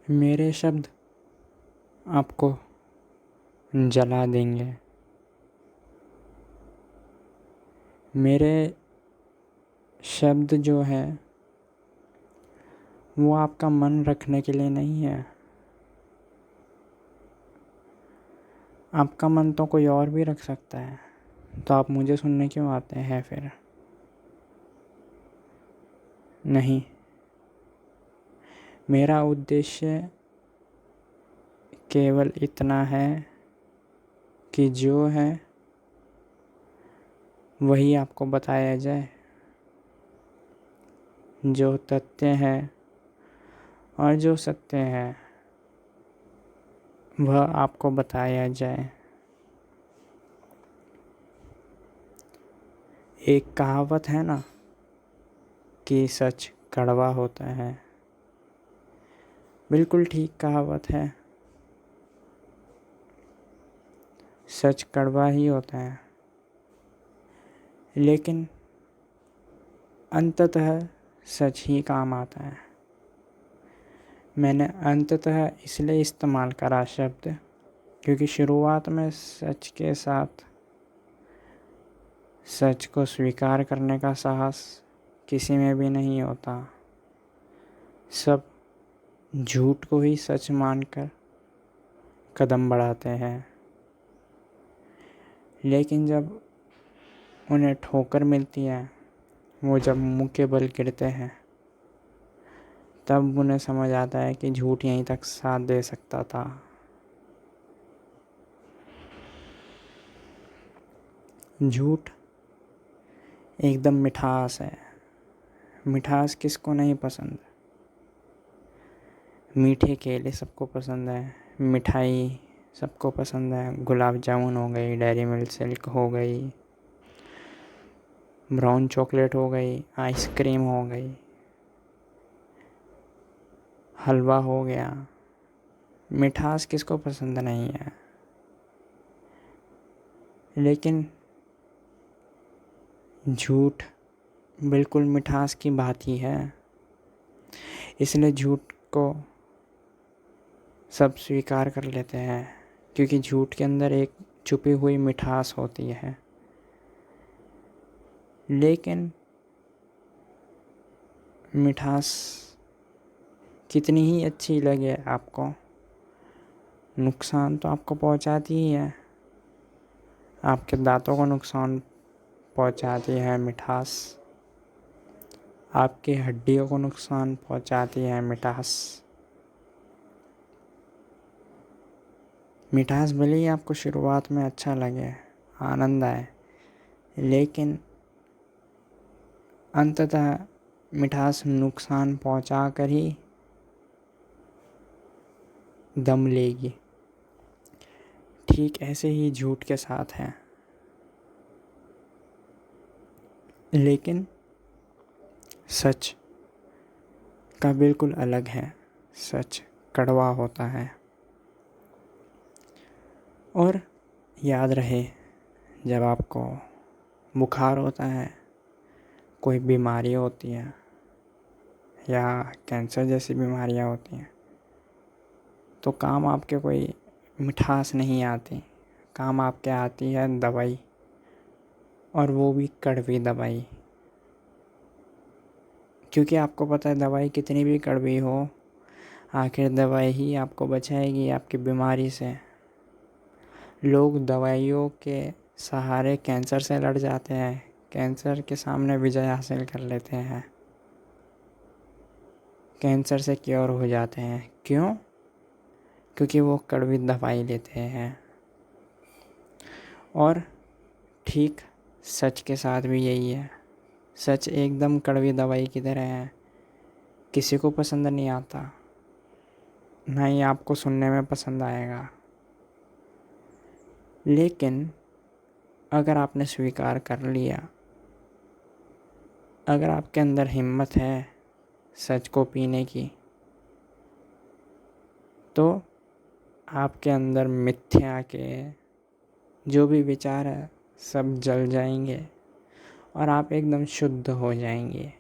मेरे शब्द आपको जला देंगे। मेरे शब्द जो है वो आपका मन रखने के लिए नहीं है। आपका मन तो कोई और भी रख सकता है, तो आप मुझे सुनने क्यों आते हैं फिर? नहीं, मेरा उद्देश्य केवल इतना है कि जो है वही आपको बताया जाए। जो तथ्य है और जो सत्य है वह आपको बताया जाए। एक कहावत है ना कि सच कड़वा होता है। बिल्कुल ठीक कहावत है। सच कड़वा ही होता है, लेकिन अंततः सच ही काम आता है। मैंने अंततः इसलिए इस्तेमाल करा शब्द क्योंकि शुरुआत में सच के साथ सच को स्वीकार करने का साहस किसी में भी नहीं होता। सब झूठ को ही सच मानकर कदम बढ़ाते हैं, लेकिन जब उन्हें ठोकर मिलती है, वो जब मुंह के बल गिरते हैं, तब उन्हें समझ आता है कि झूठ यहीं तक साथ दे सकता था। झूठ एकदम मिठास है। मिठास किसको नहीं पसंद? मीठे केले सबको पसंद है, मिठाई सबको पसंद है। गुलाब जामुन हो गई, डेयरी मिल्क सिल्क हो गई, ब्राउन चॉकलेट हो गई, आइसक्रीम हो गई, हलवा हो गया। मिठास किसको पसंद नहीं है? लेकिन झूठ बिल्कुल मिठास की बात ही है। इसलिए झूठ को सब स्वीकार कर लेते हैं, क्योंकि झूठ के अंदर एक छुपी हुई मिठास होती है। लेकिन मिठास कितनी ही अच्छी लगे आपको, नुकसान तो आपको पहुंचाती ही है। आपके दांतों को नुकसान पहुंचाती है मिठास, आपकी हड्डियों को नुकसान पहुंचाती है मिठास। मिठास भले ही आपको शुरुआत में अच्छा लगे, आनंद आए, लेकिन अंततः मिठास नुकसान पहुंचा कर ही दम लेगी। ठीक ऐसे ही झूठ के साथ है। लेकिन सच का बिल्कुल अलग है। सच कड़वा होता है। और याद रहे, जब आपको बुखार होता है, कोई बीमारी होती है या कैंसर जैसी बीमारियां होती हैं, तो काम आपके कोई मिठास नहीं आती। काम आपके आती है दवाई, और वो भी कड़वी दवाई। क्योंकि आपको पता है दवाई कितनी भी कड़वी हो, आखिर दवाई ही आपको बचाएगी आपकी बीमारी से। लोग दवाइयों के सहारे कैंसर से लड़ जाते हैं, कैंसर के सामने विजय हासिल कर लेते हैं, कैंसर से क्योर हो जाते हैं। क्यों? क्योंकि वो कड़वी दवाई लेते हैं। और ठीक सच के साथ भी यही है। सच एकदम कड़वी दवाई की तरह है, किसी को पसंद नहीं आता, ना ही आपको सुनने में पसंद आएगा। लेकिन अगर आपने स्वीकार कर लिया, अगर आपके अंदर हिम्मत है सच को पीने की, तो आपके अंदर मिथ्या के जो भी विचार है सब जल जाएंगे और आप एकदम शुद्ध हो जाएंगे।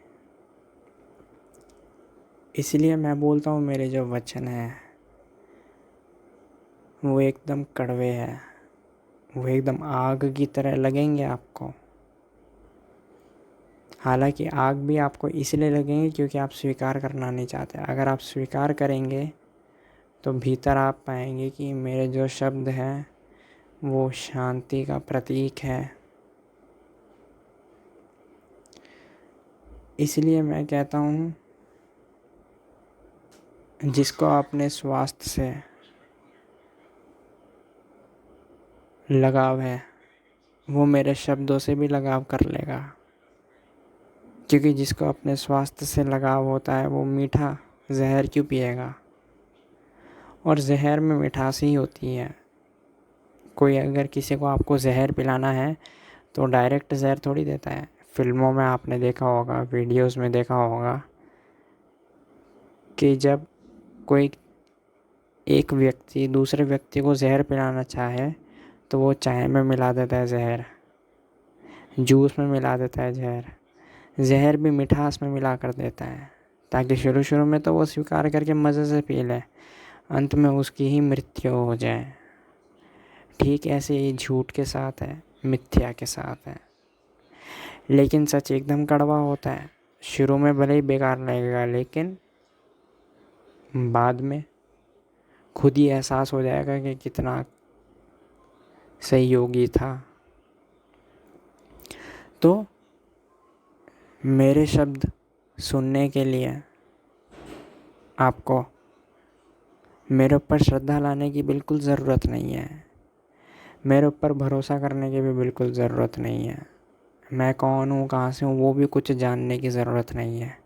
इसलिए मैं बोलता हूँ मेरे जो वचन हैं वो एकदम कड़वे हैं, वो एकदम आग की तरह लगेंगे आपको। हालांकि आग भी आपको इसलिए लगेंगे क्योंकि आप स्वीकार करना नहीं चाहते। अगर आप स्वीकार करेंगे तो भीतर आप पाएंगे कि मेरे जो शब्द हैं वो शांति का प्रतीक है। इसलिए मैं कहता हूँ जिसको अपने स्वास्थ्य से लगाव है वो मेरे शब्दों से भी लगाव कर लेगा, क्योंकि जिसको अपने स्वास्थ्य से लगाव होता है वो मीठा जहर क्यों पिएगा। और जहर में मिठास ही होती है। कोई अगर किसी को आपको जहर पिलाना है तो डायरेक्ट जहर थोड़ी देता है। फिल्मों में आपने देखा होगा, वीडियोस में देखा होगा कि जब कोई एक व्यक्ति दूसरे व्यक्ति को जहर पिलाना चाहे तो वो चाय में मिला देता है जहर, जूस में मिला देता है जहर, जहर भी मिठास में मिला कर देता है, ताकि शुरू शुरू में तो वो स्वीकार करके मज़े से पी ले, अंत में उसकी ही मृत्यु हो जाए। ठीक ऐसे ही झूठ के साथ है, मिथ्या के साथ है। लेकिन सच एकदम कड़वा होता है। शुरू में भले ही बेकार लगेगा, लेकिन बाद में खुद ही एहसास हो जाएगा कि कितना सहयोगी था। तो मेरे शब्द सुनने के लिए आपको मेरे ऊपर श्रद्धा लाने की बिल्कुल ज़रूरत नहीं है, मेरे ऊपर भरोसा करने की भी बिल्कुल ज़रूरत नहीं है। मैं कौन हूँ, कहाँ से हूँ, वो भी कुछ जानने की ज़रूरत नहीं है।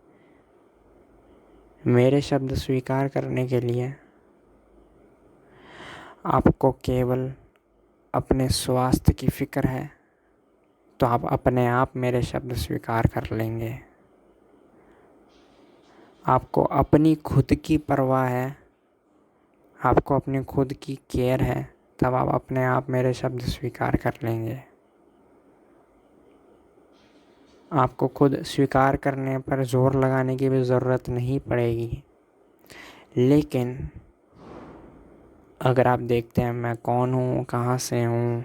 मेरे शब्द स्वीकार करने के लिए आपको केवल अपने स्वास्थ्य की फ़िक्र है तो आप अपने आप मेरे शब्द स्वीकार कर लेंगे। आपको अपनी खुद की परवाह है, आपको अपनी खुद की केयर है, तब आप अपने आप मेरे शब्द स्वीकार कर लेंगे। आपको खुद स्वीकार करने पर ज़ोर लगाने की भी ज़रूरत नहीं पड़ेगी। लेकिन अगर आप देखते हैं मैं कौन हूँ, कहाँ से हूँ,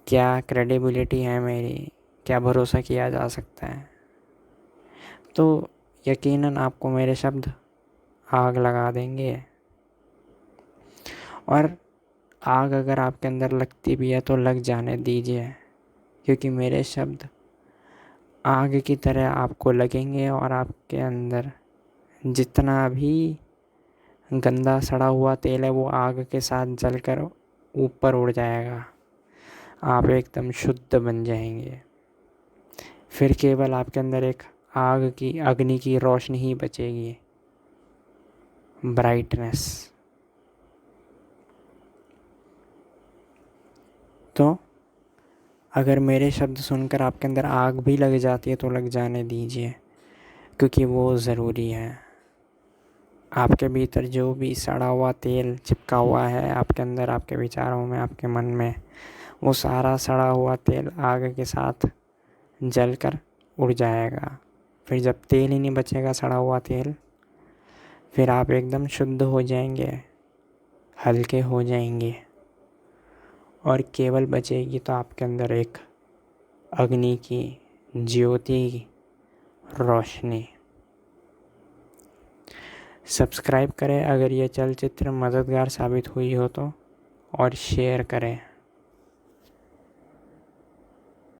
क्या क्रेडिबिलिटी है मेरी, क्या भरोसा किया जा सकता है, तो यकीनन आपको मेरे शब्द आग लगा देंगे। और आग अगर आपके अंदर लगती भी है तो लग जाने दीजिए, क्योंकि मेरे शब्द आग की तरह आपको लगेंगे और आपके अंदर जितना भी गंदा सड़ा हुआ तेल है वो आग के साथ जलकर ऊपर उड़ जाएगा। आप एकदम शुद्ध बन जाएंगे। फिर केवल आपके अंदर एक आग की अग्नि की रोशनी ही बचेगी, ब्राइटनेस। तो अगर मेरे शब्द सुनकर आपके अंदर आग भी लग जाती है तो लग जाने दीजिए, क्योंकि वो ज़रूरी है। आपके भीतर जो भी सड़ा हुआ तेल चिपका हुआ है आपके अंदर, आपके विचारों में, आपके मन में, वो सारा सड़ा हुआ तेल आग के साथ जलकर उड़ जाएगा। फिर जब तेल ही नहीं बचेगा, सड़ा हुआ तेल, फिर आप एकदम शुद्ध हो जाएंगे, हल्के हो जाएंगे, और केवल बचेगी तो आपके अंदर एक अग्नि की ज्योति, रोशनी। सब्सक्राइब करें अगर ये चलचित्र मददगार साबित हुई हो तो, और शेयर करें।